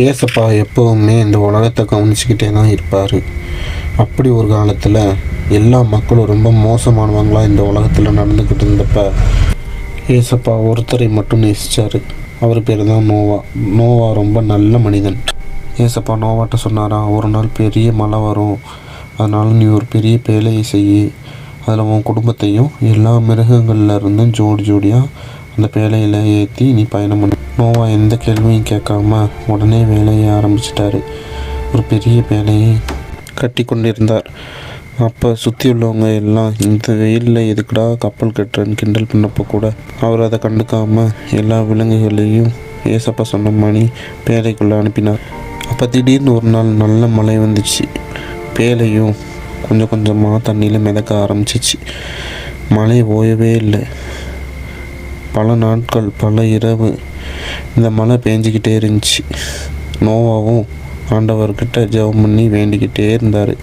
ஏசப்பா எப்போவுமே இந்த உலகத்தை கவனிச்சுக்கிட்டே தான் இருப்பார். அப்படி ஒரு காலத்தில் எல்லா மக்களும் ரொம்ப மோசமானவங்களாக இந்த உலகத்தில் நடந்துக்கிட்டு இருந்தப்ப ஏசப்பா ஒருத்தரை மட்டும் நேசித்தார். அவர் பேர் தான் நோவா. நோவா ரொம்ப நல்ல மனிதன். ஏசப்பா நோவாட்ட சொன்னாராம், ஒரு நாள் பெரிய மழை வரும், அதனால் நீ ஒரு பெரிய பேழையை செய்யி, அதில் உன் குடும்பத்தையும் எல்லா மிருகங்கள்ல இருந்தும் ஜோடி ஜோடியாக அந்த பேழையில் ஏற்றி நீ பயணம் பண்ணு. நோவா எந்த கேள்வியும் கேட்காம உடனே வேலையை ஆரம்பிச்சிட்டாரு. ஒரு பெரிய பேழையை கட்டி கொண்டிருந்தார். அப்போ சுற்றி உள்ளவங்க எல்லாம் இந்த வெயிலில் எதுக்குடா கப்பல் கட்டுறேன்னு கிண்டல் பண்ணப்போ கூட அவர் அதை கண்டுக்காமல் எல்லா விலங்குகளையும் ஏசப்பா சொன்ன மணி பேழைக்குள்ளே அனுப்பினார். அப்போ திடீர்னு ஒரு நாள் நல்ல மழை வந்துச்சு. பேழையும் கொஞ்சம் கொஞ்சமாக தண்ணியில் மிதக்க ஆரம்பிச்சிச்சு. மழை ஓயவே இல்லை. பல நாட்கள், பல இரவு இந்த மழை பேஞ்சிக்கிட்டே இருந்துச்சு. நோவாவும் ஆண்டவர்கிட்ட ஜெபம் பண்ணி வேண்டிக்கிட்டே இருந்தார்.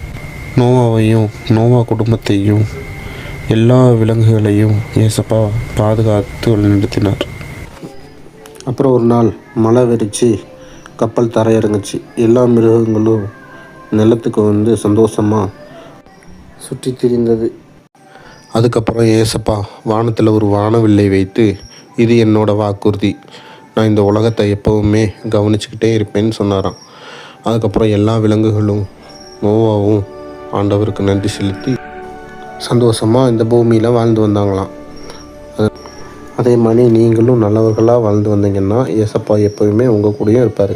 நோவாவையும் நோவா குடும்பத்தையும் எல்லா விலங்குகளையும் ஏசப்பா பாதுகாத்து வழிநடத்தினார். அப்புறம் ஒரு நாள் மழை வெறிச்சு கப்பல் தரையிறங்குச்சு. எல்லா மிருகங்களும் நிலத்துக்கு வந்து சந்தோஷமாக சுற்றி திரிந்தது. அதுக்கப்புறம் ஏசப்பா வானத்தில் ஒரு வானவில்லை வைத்து, இது என்னோட வாக்குறுதி, நான் இந்த உலகத்தை எப்போவுமே கவனிச்சுக்கிட்டே இருப்பேன்னு சொன்னாராம். அதுக்கப்புறம் எல்லா விலங்குகளும் நோவாவும் ஆண்டவருக்கு நன்றி செலுத்தி சந்தோஷமாக இந்த பூமியில் வாழ்ந்து வந்தாங்களாம். அதே மாதிரி நீங்களும் நல்லவர்களாக வாழ்ந்து வந்தீங்கன்னா ஏசப்பா எப்போவுமே உங்கள் கூடயும் இருப்பார்.